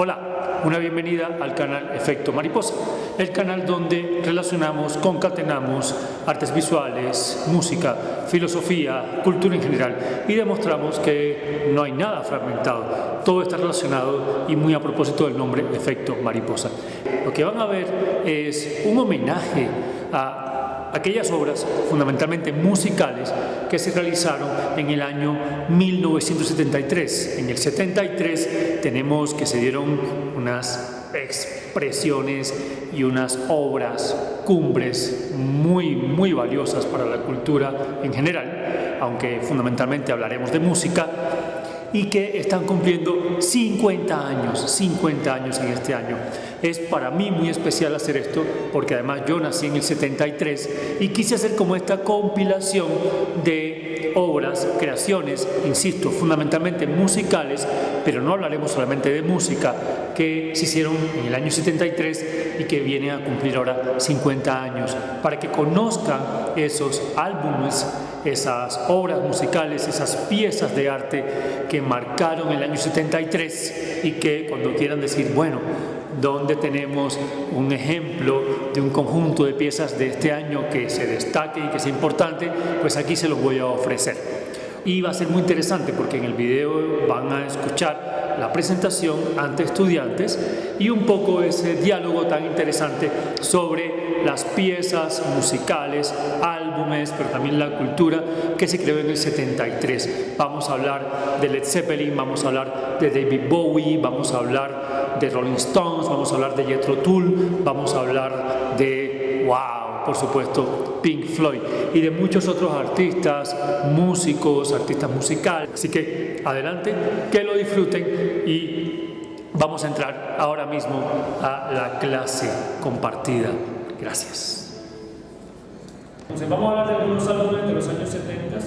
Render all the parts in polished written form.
Hola, una bienvenida al canal Efecto Mariposa, el canal donde relacionamos, concatenamos artes visuales, música, filosofía, cultura en general y demostramos que no hay nada fragmentado, todo está relacionado y muy a propósito del nombre Efecto Mariposa. Lo que van a ver es un homenaje a aquellas obras fundamentalmente musicales que se realizaron en el año 1973. En el 73 tenemos que se dieron unas expresiones y unas obras cumbres muy valiosas para la cultura en general, aunque fundamentalmente hablaremos de música, y que están cumpliendo 50 años en este año. Es para mí muy especial hacer esto porque además yo nací en el 73 y quise hacer como esta compilación de obras, creaciones, insisto, fundamentalmente musicales, pero no hablaremos solamente de música, que se hicieron en el año 73 y que vienen a cumplir ahora 50 años, para que conozcan esos álbumes, esas obras musicales, esas piezas de arte que marcaron el año 73 y que cuando quieran decir, bueno, ¿dónde tenemos un ejemplo de un conjunto de piezas de este año que se destaque y que sea importante? Pues aquí se los voy a ofrecer. Y va a ser muy interesante porque en el video van a escuchar la presentación ante estudiantes y un poco ese diálogo tan interesante sobre las piezas musicales, álbumes, pero también la cultura que se creó en el 73. Vamos a hablar de Led Zeppelin, vamos a hablar de David Bowie, vamos a hablar de Rolling Stones, vamos a hablar de Jethro Tull, vamos a hablar de, wow, por supuesto, Pink Floyd y de muchos otros artistas, músicos, artistas musicales. Así que adelante, que lo disfruten y vamos a entrar ahora mismo a la clase compartida. Gracias. Entonces vamos a hablar de algunos álbumes de los años 70,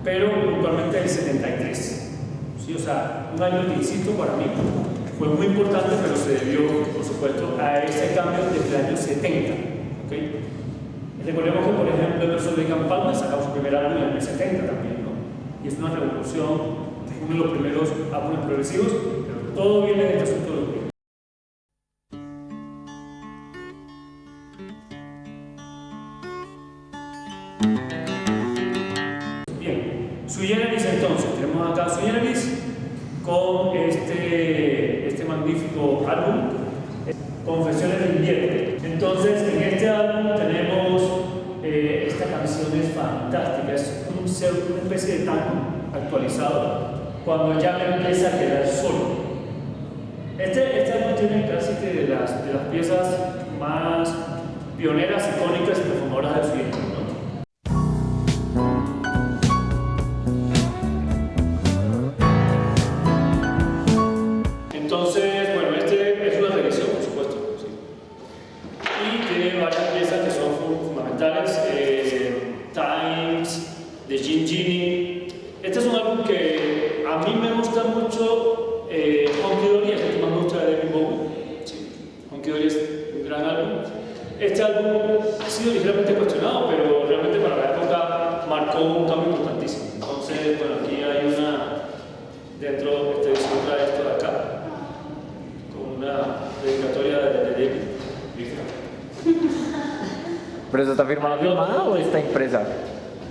pero puntualmente del 73. ¿Sí? O sea, un año que, insisto, para mí fue muy importante, pero se debió, por supuesto, a ese cambio desde el año 70. ¿Okay? Recordemos que, por ejemplo, Emerson Lake and Palmer sacó su primer álbum en el año 70 también, ¿no? Y es una revolución, uno de los primeros álbumes progresivos, pero todo viene de este asunto de los Beatles. Bien, Sui Generis entonces, tenemos acá Sui Generis con este magnífico álbum, Confesiones de Invierno. Entonces, en este álbum tenemos esta canción es fantástica, es una especie de tango actualizado, cuando ya me empieza a quedar solo. Este álbum tiene casi que de las piezas más pioneras, icónicas y performadoras de su tiempo, ¿no? Entonces, bueno, este es una revisión, por supuesto, ¿sí? Y tiene varias piezas que son fundamentales, Times, de Gin Genie. Este es un álbum que a mí me gusta mucho, Hunky Dory es el que más me gusta de David Bowie. Sí, Hunky Dory es un gran álbum. Este álbum ha sido ligeramente cuestionado, pero realmente para la época marcó un cambio importantísimo. Entonces, bueno, aquí hay una, dentro de este disco trae esto de acá, con una dedicatoria de David. ¿Pero eso está firmada o está impresa?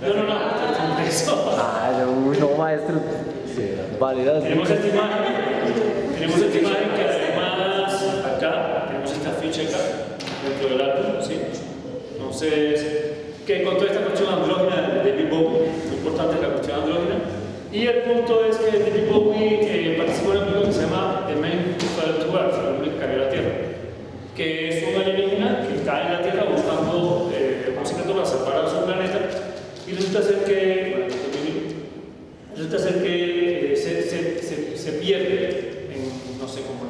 No, está impreso. Ah, no, maestro. Válida. Tenemos esta imagen que además acá, tenemos esta ficha acá, dentro del álbum, ¿sí? Entonces, que con toda esta cuestión andrógina de David Bowie, muy importante la cuestión andrógina, y el punto es que David Bowie participó en un libro que se llama The Man Who Fell to Earth, el hombre que cayó a la Tierra, que es un alienígena que cae en la Tierra buscando un secreto para salvar a su planeta, y resulta ser que, se pierde en, no sé, como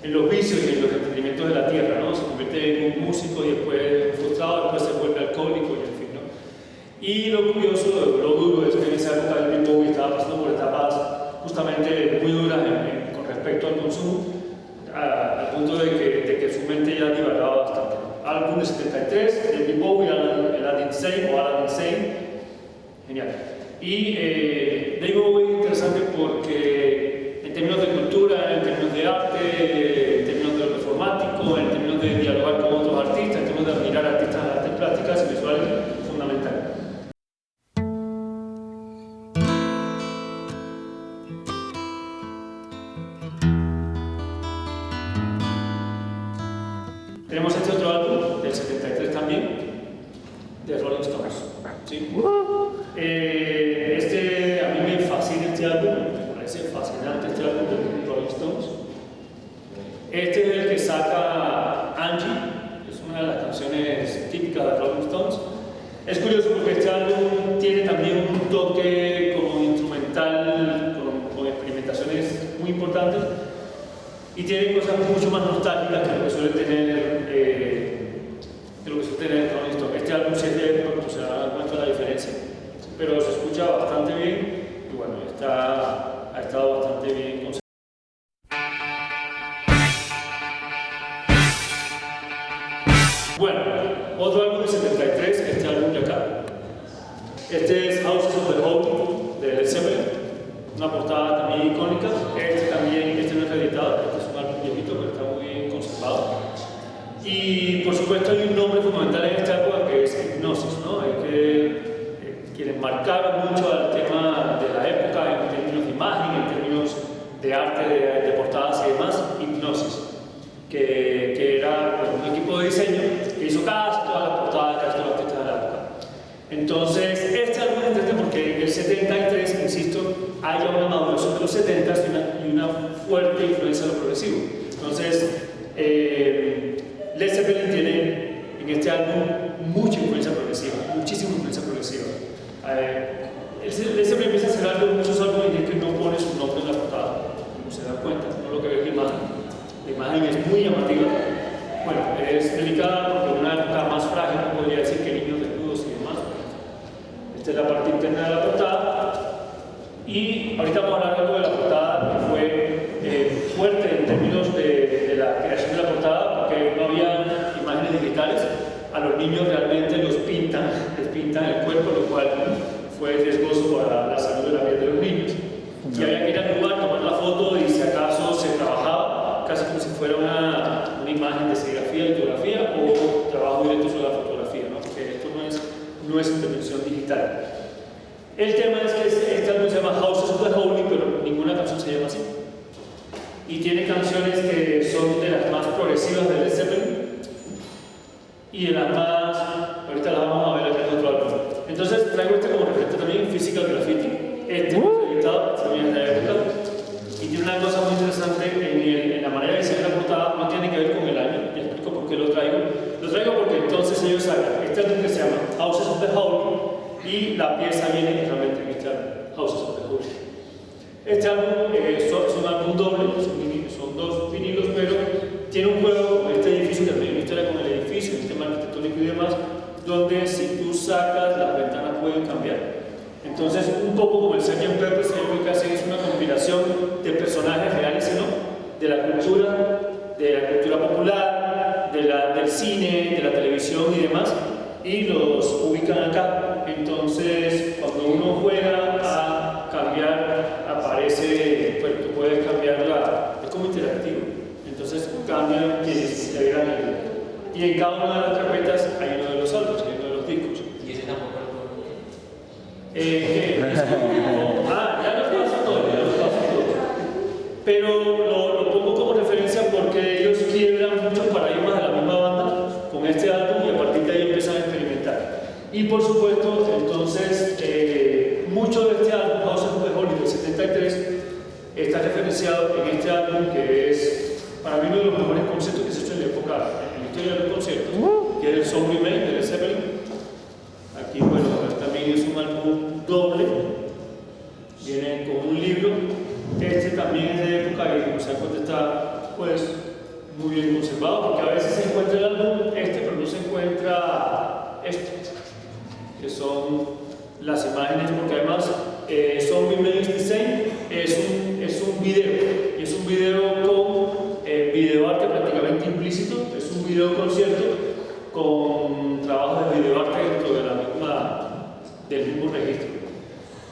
en los vicios y en los entretenimientos de la Tierra, ¿no? Se convierte en un músico y después frustrado, después se vuelve alcohólico y en fin, ¿no? Y lo curioso, lo duro es que en esa época David Bowie estaba pasando por etapas justamente muy duras con respecto al consumo, al punto de que su mente ya divagaba bastante. Álbum de 73, David Bowie, Aladdin Sane, genial. Y David Bowie interesante porque en términos de cultura, en términos de arte, Tenemos este otro álbum, del 73 también, de Rolling Stones. ¿Sí? A mí me fascina este álbum, me parece fascinante este álbum de Rolling Stones. Este es el que saca Angie, es una de las canciones típicas de Rolling Stones. Es curioso porque este álbum tiene también un toque como instrumental, con experimentaciones muy importantes, y tiene cosas mucho más nostálgicas que lo que suele tener Rolling Stones. Este álbum sí es de época, pues se dan cuenta de la diferencia, pero se escucha bastante bien y bueno, ha estado bastante bien conservado. Bueno, otro álbum del 73, este álbum de acá. Este es Houses of the Holy de Led Zeppelin, una portada también icónica. Este no es editado, este es un álbum viejito, pero está muy bien conservado. Y por supuesto hay un nombre fundamental en esta época que es Hipnosis, ¿no? Quienes marcaron mucho al tema de la época en términos de imagen, en términos de arte, de portadas y demás, Hipnosis, que era un equipo de diseño que hizo casi todas las portadas, casi todas las artistas de la época. Entonces, este álbum es interesante porque en el 73, insisto, hay ya una maduración de los 70 y una fuerte influencia de lo progresivo. Entonces, Led Zeppelin tiene en este álbum mucha influencia progresiva, muchísima influencia progresiva. Led Zeppelin empieza a hacer algo en muchos álbumes y es que no pone su nombre en la portada, como se da cuenta, no lo que ve es la imagen. La imagen es muy llamativa. Bueno, es delicada porque una época más frágil, no podría decir que niños desnudos y demás. Esta es la parte interna de la portada. Y ahorita vamos a hablar algo de la portada que fue fuerte en términos de la creación de la portada, porque no había imágenes digitales. A los niños realmente les pintan el cuerpo, lo cual fue riesgoso para la salud de la vida de los niños. Y había que ir al lugar, tomar la foto y si acaso se trabajaba casi como si fuera una imagen de serigrafía, litografía o trabajo directo sobre la fotografía, ¿no? Porque esto no es intervención digital. El tema es que este álbum se llama Houses of the Holy, pero ninguna canción se llama así. Y tiene canciones que son de las más progresivas de Led Zeppelin y de las más, ahorita las vamos a ver aquí en otro álbum. Entonces traigo este como referente también, Physical Graffiti. Este no es editado, también es de la época. Y tiene una cosa muy interesante en la manera de diseñar la portada, no tiene que ver con el año, y explico por qué lo traigo. Lo traigo porque entonces ellos sacan este álbum que se llama Houses of the Holy y la pieza viene realmente en este álbum, Houses of the Holy. Este álbum es un álbum doble, son dos vinilos, pero tiene un juego con este edificio, también una historia con el edificio, un tema arquitectónico y demás, donde si tú sacas, las ventanas pueden cambiar. Entonces, un poco como el Sgt. Pepper's, lo que hacen es una compilación de personajes reales, ¿no? de la cultura popular, del cine, de la televisión y demás, y los ubican acá. Entonces, cuando uno juega a cambiar, aparece, pues tú puedes cambiar es como interactivo. Entonces, cambian quienes integran y en cada una de las carpetas hay uno de los álbumes, hay uno de los discos. ¿Y ese tampoco lo ya lo paso todo. Pero lo pongo como referencia porque ellos quiebran muchos paradigmas de la misma banda con este álbum y a partir de ahí empiezan a experimentar. Y por supuesto, entonces, mucho de este álbum, Houses of the Holy del 73, está referenciado en este álbum que es, para mí, uno de los mejores conciertos que se ha hecho en la época, en la historia de los conciertos, que es el Song Remain de Led Zeppelin. Aquí, bueno, también es un álbum doble, viene con un libro. Este también es de época y como se da cuenta está, pues, muy bien conservado, porque a veces se encuentra el álbum pero no se encuentra que son las imágenes, porque además Song Remains the Same es un video, y es un video con videoarte prácticamente implícito, es un video concierto con trabajos de videoarte dentro de del mismo registro.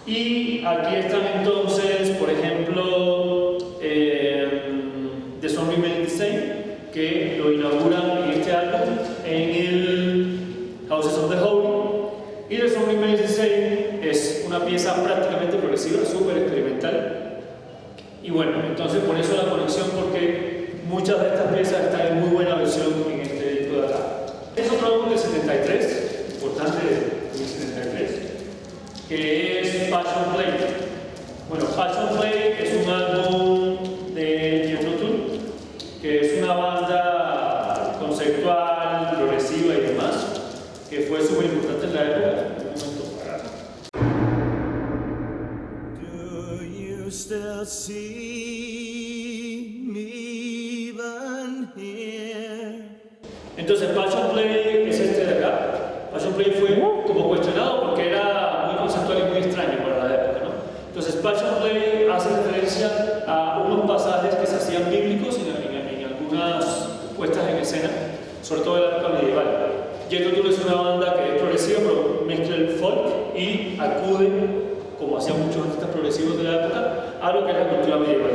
Y aquí están entonces, por ejemplo, The Song Remains the Same, que lo inauguran en este álbum en el Houses of the Holy. Y The Song Remains the Same es una pieza prácticamente progresiva, súper experimental. Y bueno, entonces por eso la conexión, porque muchas de estas piezas están en muy buena versión en este una banda conceptual, progresiva y demás, que fue súper importante en la época. En un momento parado. Do you still see me even here? Entonces Passion Play es este de acá. Passion Play fue como cuestionado porque era muy conceptual y muy extraño para la época, ¿no? Entonces Passion Play hace referencia a unos pasajes que se hacían bíblicos en algunas puestas en escena, sobre todo en la época medieval. Jethro Tull es una banda que es progresiva, pero mezcla el folk y acude, como hacían muchos artistas progresivos de la época, a lo que es la cultura medieval.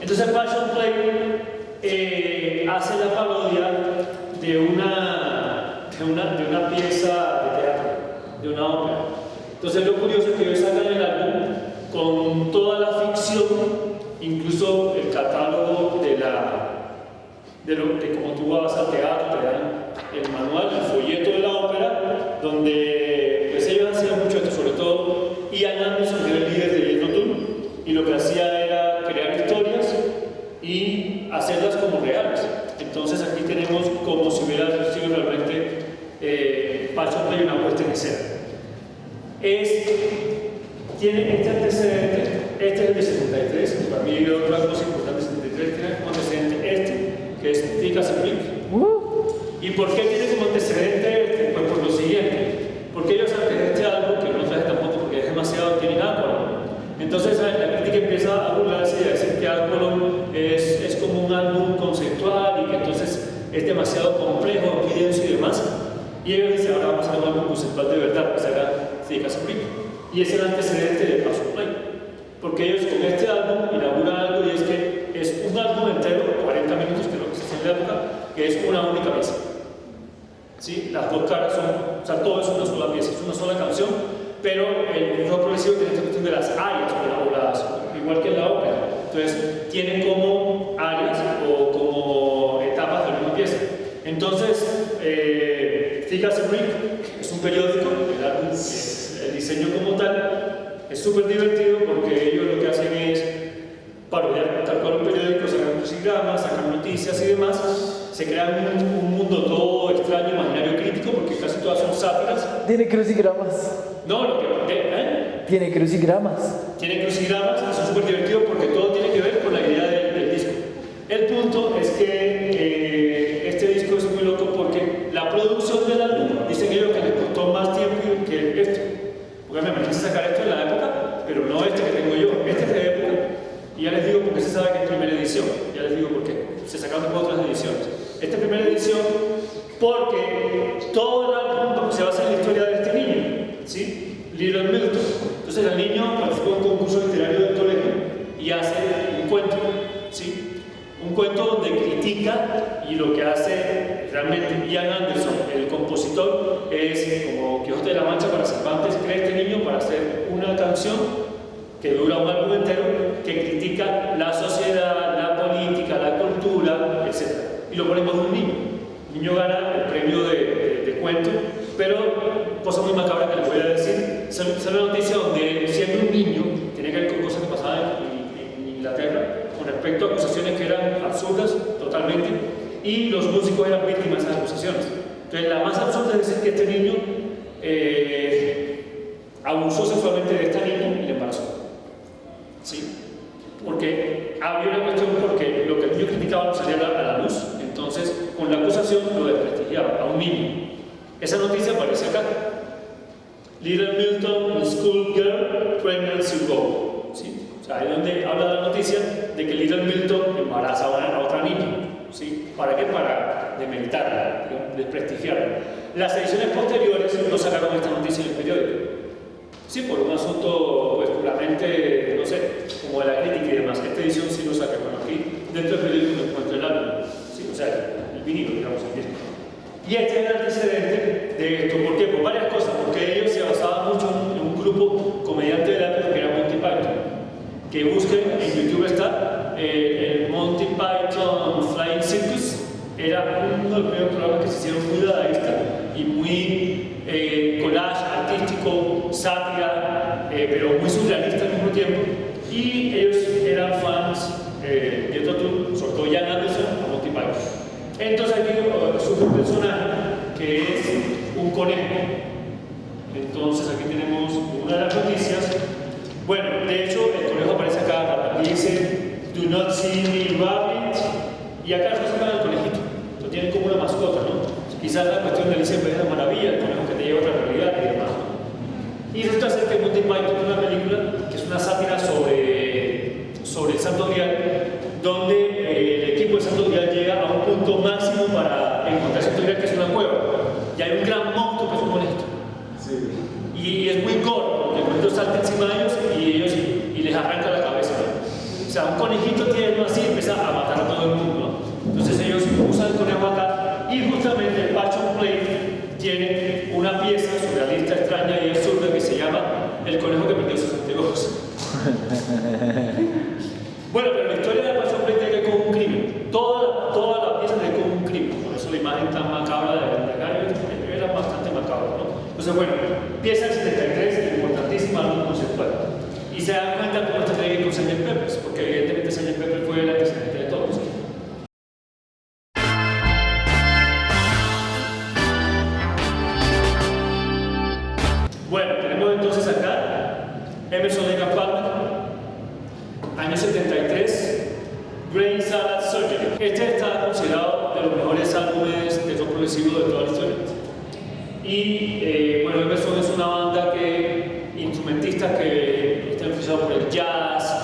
Entonces Passion Play hace la parodia de una pieza de teatro, de una ópera. Entonces lo curioso es que ellos sacan el álbum con toda la ficción, incluso el catálogo de cómo tú vas al teatro, te dan el manual, el folleto de la ópera, donde pues ellos hacían mucho esto, sobre todo Ian Anderson, que era el líder de Jethro Tull, y lo que hacía era crear historias y hacerlas como reales. Entonces aquí tenemos como si hubiera sido realmente Passion Play una puesta en escena. Tiene este antecedente, este es el de 73, que para mí hay otra cosa importante de 73, tiene como antecedente este, que es Thick as a Brick. ¿Y por qué tiene como antecedente este? Pues por lo siguiente, porque ellos antes de este álbum, que no traje tampoco porque es demasiado, tienen Aqualung. Entonces la crítica empieza a burlarse y a decir que Aqualung es como un álbum conceptual y que entonces es demasiado complejo, muy denso y demás. Y ellos dicen, ahora vamos a hacer un álbum conceptual de verdad, que se haga Thick as a Brick. Y es el antecedente de Passion Play. Porque ellos con este álbum inauguran algo y es que es un álbum entero, 40 minutos, que es lo que se hace en la época, que es una única pieza. ¿Sí? Las dos caras son, o sea, todo es una sola pieza, es una sola canción, pero el rock progresivo tiene esta cuestión de las áreas, igual que en la ópera. Entonces, tienen como áreas o como etapas de una pieza. Entonces, Thick as a Brick es un periódico, el diseño como tal es súper divertido porque ellos lo que hacen es parodiar tal cual un periódico, sacan crucigramas, sacan noticias y demás, se crean un mundo todo extraño, imaginario crítico, porque casi todas son sátiras. ¿Tiene crucigramas? No, ¿Tiene crucigramas? Tiene crucigramas, eso es súper divertido porque todo tiene que ver con la idea del disco. El punto es que este disco es muy loco porque la producción del álbum, dicen ellos que les costó más tiempo que esto. Porque me imagino sacar esto en la época, pero no este que tengo yo, este es de época. Y ya les digo porque se sabe que es primera edición, ya les digo por qué. Se sacaron después otras ediciones. Esta es primera edición porque todo el álbum se basa en la historia de este niño, ¿sí? Little Milton. Entonces el niño participó en un concurso literario del colegio y hace un cuento, ¿sí? Un cuento donde critica y lo que hace realmente Ian Anderson, el compositor, es como Quijote de la Mancha para Cervantes, crea este niño para hacer una canción que dura un álbum entero que critica la sociedad, la política, la cultura, etc. Y lo ponemos de un niño. El niño gana el premio de cuento, pero cosa muy macabra que les voy a decir, sale una noticia donde siendo un niño, tiene que ver con cosas que pasaban en Inglaterra, con respecto a acusaciones que eran absurdas totalmente, y los músicos eran víctimas de esas acusaciones. Entonces la más absurda es decir que este niño abusó sexualmente de esta niña y le embarazó. ¿Sí? Porque había una cuestión porque lo que el niño criticaba no salía a la luz, entonces con la acusación lo desprestigiaba a un niño. Esa noticia aparece acá. Little Milton Schoolgirl Pregnancy Road. ¿Sí? O sea, ahí es donde habla la noticia de que Little Milton embaraza a otra niña. ¿Sí? ¿Para qué? Para demeritarla, desprestigiarla. Las ediciones posteriores no sacaron esta noticia en el periódico. Sí, por un asunto, pues, puramente, no sé, como de la crítica y demás. Esta edición sí lo saca, bueno, aquí dentro del periódico me encuentro el álbum. ¿Sí? O sea, el vinilo, digamos, el disco. Y este es el antecedente de esto. ¿Por qué? Por varias cosas. Porque ellos se basaban mucho en un grupo comediante de la época que era Monty Python. Que busquen, en YouTube está, el Monty Python Flying Circus. Era uno de los primeros programas que se hicieron muy dadaísta y muy collage artístico, sátira, pero muy surrealista al mismo tiempo. Y ellos eran fans de Jethro Tull, sobre todo Ian Anderson, a Monty Python. Entonces aquí surge un personaje que es un conejo. Entonces aquí tenemos una de las noticias. Bueno, de hecho el conejo aparece acá, aquí dice "Do not see me rabbit", y acá se llama el conejito. Lo tienen como una mascota, ¿no? Quizás la cuestión de Alicia en País de las Maravillas, el conejo que te lleva a otra realidad y demás, ¿no? Y resulta ser que Monty Python tiene una película que es una sátira sobre el Santo Grial, donde el equipo del Santo Grial llega a un punto máximo para encontrar el Santo Grial, que es una cueva, y hay un gran monstruo que es un conejito. Sí. Y es muy gore, porque el conejito salta encima de ellos y les arranca la cabeza, ¿no? O sea, un conejito tierno así empieza a matar a todo el mundo, ¿no? Entonces ellos usan el conejo acá, y justamente el Passion Play tiene una pieza surrealista, extraña y absurda que se llama El conejo que perdió sus anteojos. Bueno, pero la historia de la Passion Play tiene que ver con un crimen. Toda la pieza tiene que ver con un crimen. Por eso la imagen tan macabra de acá era bastante macabra, ¿no? Entonces, bueno, pieza del 73, importantísima, álbum conceptual. Y se dan cuenta cómo está teniendo con Sgt. Pepper's, porque evidentemente Sgt. Pepper fue la presidenta de todos. Bueno, tenemos entonces acá Emerson Lake and Palmer, año 73, Brain Salad Surgery. Este está considerado de los mejores álbumes de rock progresivo de toda la historia. Y bueno, Emerson es una banda instrumentistas que está influenciado por el jazz,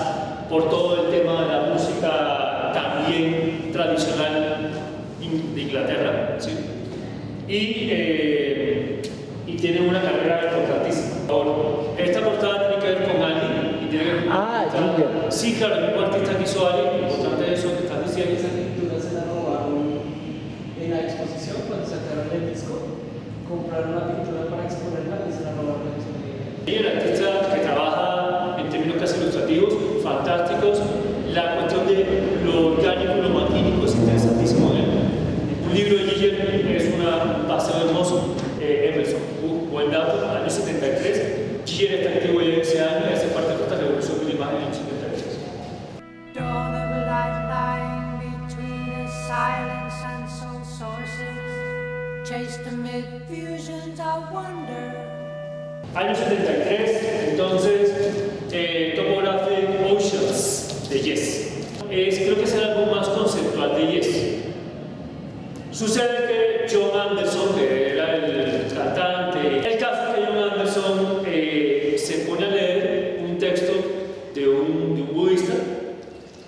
por todo el tema de la música también tradicional de Inglaterra, ¿sí? Y tiene una carrera importantísima. Ahora, esta portada tiene que ver con Ali y tiene que ver con sí, claro, el mismo artista que hizo Ali, importante eso que estás diciendo. Esa pintura se la robaron en la exposición cuando sacaron el disco, compraron la pintura para exponerla y se la robaron en la exposición. Y el artista que trabaja en términos casi ilustrativos, fantásticos, la cuestión de lo orgánico y lo maquínico es interesantísimo en él. Un libro de Giger es un paseo hermoso. Emerson, buen dato, año 73. Giger está activo ya ese año y hace parte de esta revolución de la imagen en el 73. Dawn of a lifeline between a silence and soul sources, chased amid fusions of wonder. Año 73, entonces, Topographic Oceans de Yes. Creo que es el álbum más conceptual de Yes. Sucede que John Anderson, que era el cantante, el caso es que John Anderson se pone a leer un texto de un budista,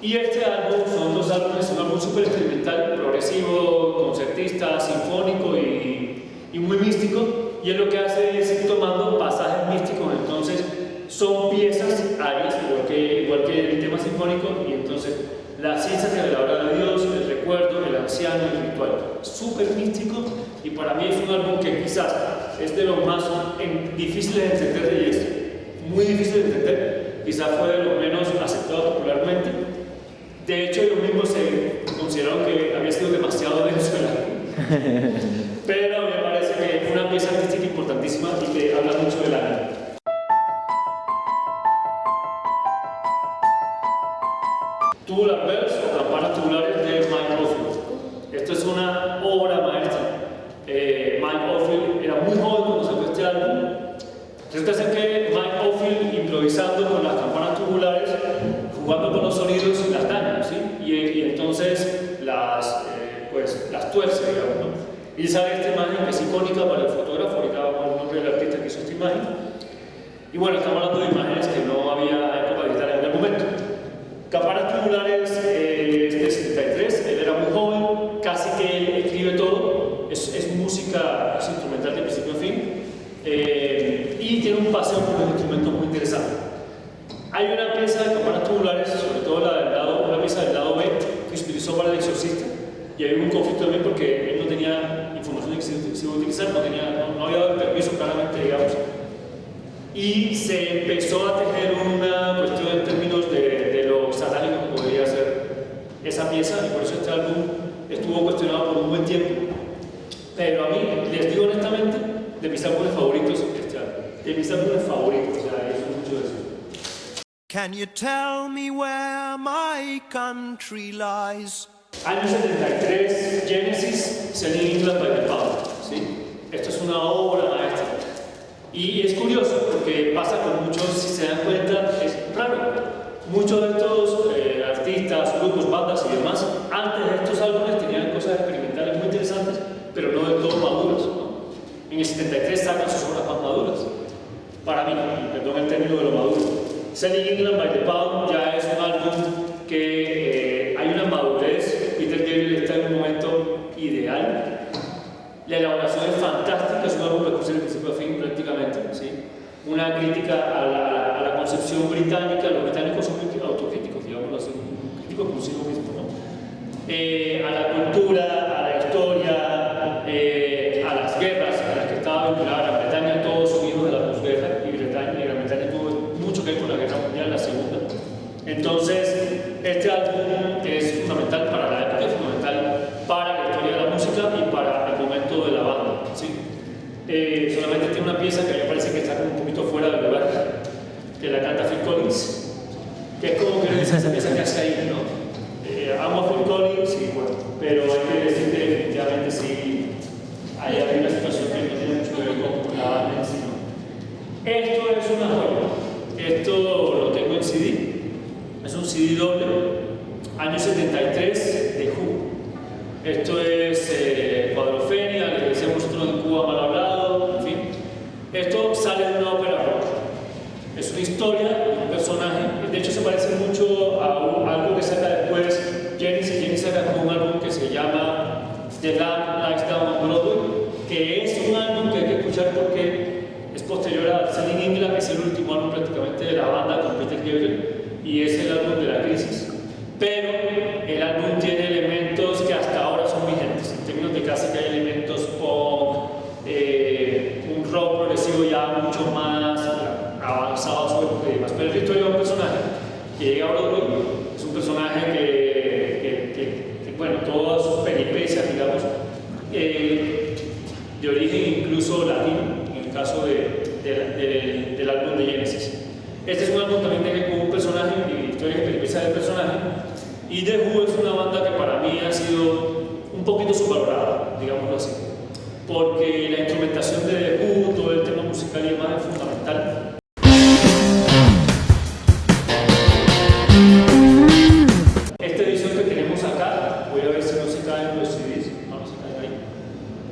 y este álbum son dos álbumes, un álbum súper experimental, progresivo, concertista, sinfónico y muy místico, y él lo que hace es ir tomando pasajes místicos, entonces son piezas arias, igual que el tema sinfónico, y entonces la ciencia reveladora de Dios, el recuerdo, el anciano, el ritual. Súper místico, y para mí es un álbum que quizás es de los más difíciles de entender de Yes. Muy difícil de entender, quizás fue de los menos aceptados popularmente. De hecho, ellos mismos se consideraron que había sido demasiado denso el álbum. Pero me parece que es una pieza artística importantísima y que habla mucho del ánimo. Tubular Bells o Campanas Tubulares de Mike Oldfield. Esto es una obra maestra. Mike Oldfield era muy joven cuando sacó este álbum. Resulta ser que Mike Oldfield, improvisando con las campanas tubulares, jugando con los sonidos, las daña, ¿sí? Y entonces las tuerce, digamos, ¿no? Y sale esta imagen que es icónica para el fotógrafo, ahorita vamos al nombre del artista que hizo esta imagen. Y bueno, estamos hablando de imágenes que no había época digital en el momento. Campanas Tubulares es de 73, él era muy joven, casi que él escribe todo, es música, es instrumental de principio a fin, y tiene un paseo por los instrumentos muy interesante. Hay una pieza de Campanas Tubulares, sobre todo una pieza del lado B, que se utilizó para El Exorcista, y hay un conflicto también porque él no tenía información de que se iba a utilizar, no había dado el permiso claramente, digamos, y se empezó a tejer una cuestión en términos de lo satánico que podría ser esa pieza, y por eso este álbum estuvo cuestionado por un buen tiempo. Pero a mí, les digo honestamente, de mis álbumes favoritos este álbum, de mis álbumes favoritos, o sea, eso es mucho de eso. Can you tell me where my country lies? Año 73, Genesis, Selling England by the Pound. ¿Sí? Esto es una obra maestra. Y es curioso porque pasa con muchos, si se dan cuenta, es raro. Muchos de estos artistas, grupos, bandas y demás, antes de estos álbumes tenían cosas experimentales muy interesantes, pero no del todo maduras, ¿no? En el 73 sacan sus obras más maduras. Para mí, perdón el término de lo maduro. Selling England by the Pound ya es un álbum que hay una madurez. Peter Gabriel está en un momento ideal. La elaboración es fantástica, es un álbum que escuché de principio a fin prácticamente, ¿sí? Una crítica a la concepción británica. Los británicos son muy autocríticos, digámoslo así, críticos consigo mismos, ¿no? A la cultura, a la historia, a las guerras a las que estaba vinculada Gran Bretaña. Todos son hijos de la posguerra y Gran Bretaña tuvo mucho que ver con la Guerra Mundial, la segunda. Entonces, este álbum es fundamental para la época, es fundamental para la historia de la música y para el momento de la banda, ¿sí? Solamente tiene una pieza que a mí me parece que está como un poquito fuera del lugar, que la canta Phil Collins, que es como que esa pieza que hace ahí, ¿no? Amo a Phil Collins, y bueno, pero hay que decir que definitivamente sí hay una situación que no tiene mucho que ver con la banda en sí, ¿no? Esto es una joya. Esto lo tengo en CD. Es un CD doble, año 73 de Who. Esto es Cuadrofenia, le decíamos nosotros en Cuba mal hablado, en fin. Esto sale de una ópera rock. Es una historia de un personaje, de hecho se parece mucho a algo que saca después Genesis. Genesis saca un álbum que se llama The Lamb Lies Down on Broadway, que es un álbum que hay que escuchar porque es posterior a Selling England, que es el último álbum prácticamente de la banda con Peter Gabriel, y es el álbum de la crisis. Pero el álbum tiene elementos que hasta ahora son vigentes. En términos de clásica hay elementos punk, un rock progresivo ya mucho más avanzado sobre lo que demás. Pero es la historia de un personaje que llega a Broadway. Es un personaje que bueno, todas sus peripecias, digamos, de origen incluso latino, en el caso del álbum de Genesis. Este es un álbum también que tiene un personaje y historias y peripecias del personaje. Y The Who es una banda que para mí ha sido un poquito subvalorada, digámoslo así, porque la instrumentación de The Who, todo el tema musical y demás es fundamental. Esta edición que tenemos acá, voy a ver si no se caen los CDs, no se caen ahí.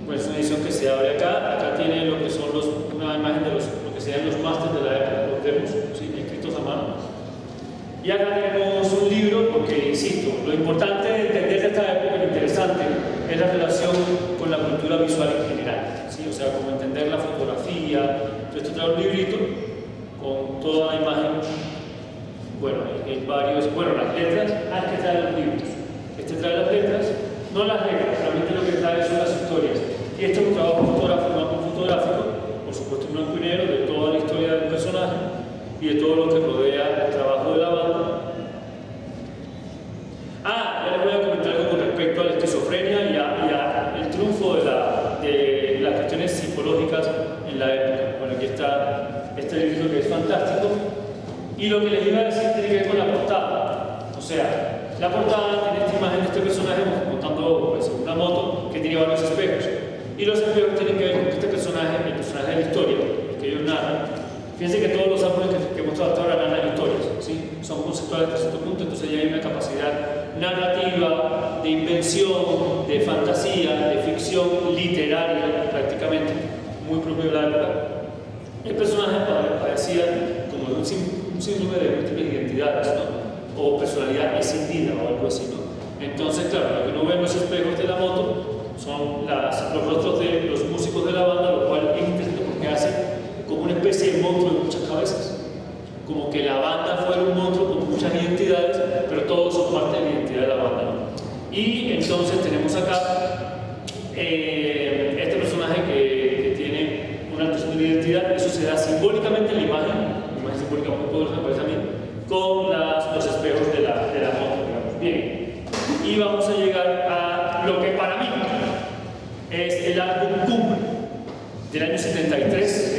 Pues es una edición que se abre acá tiene lo que son una imagen de lo que serían los másteres de la época, los demos, ¿sí? Escritos a mano. Y acá tenemos un libro porque, insisto, lo importante de entender de esta época, lo interesante, es la relación con la cultura visual en general, ¿sí? O sea, como entender la fotografía. Esto trae un librito con toda la imagen, bueno, hay varios, bueno, las letras, es que trae los libros. Este trae las letras, no las letras, realmente lo que trae son las historias. Y esto es un trabajo fotográfico, por supuesto en blanco y negro, de toda la historia del personaje y de todo lo que rodea el trabajo de la banda. Ya les voy a comentar algo con respecto a la esquizofrenia y a el triunfo de las cuestiones psicológicas en la época. Bueno, aquí está este libro que es fantástico. Y lo que les iba a decir tiene que ver con la portada. O sea, la portada tiene esta imagen de este personaje montando pues, una moto que tiene varios espejos. Y los espejos tienen que ver con este personaje, el personaje de la historia, el que ellos narran. Fíjense que todos los álbumes que hemos tratado hasta ahora narran historias, ¿sí? Son conceptuales hasta cierto punto, entonces ya hay una capacidad narrativa, de invención, de fantasía, de ficción literaria prácticamente, muy propio de la época. El personaje padecía como de un síndrome de múltiples identidades, ¿no? O personalidad escindida o algo así, ¿no? Entonces, claro, lo que no ven los espejos de la moto son los rostros de los músicos de la banda, lo cual es interesante porque hace como una especie de monstruo de muchas cabezas. Como que la banda fuera un monstruo con muchas identidades, pero todos son parte de la identidad de la banda, ¿no? Y entonces tenemos acá este personaje que tiene una alteración de identidad. Eso se da simbólicamente en la imagen simbólica muy poderosa, me parece a mí, con los espejos de la moto, digamos. Bien, y vamos a llegar a lo que para mí es el álbum cumbre del año 73.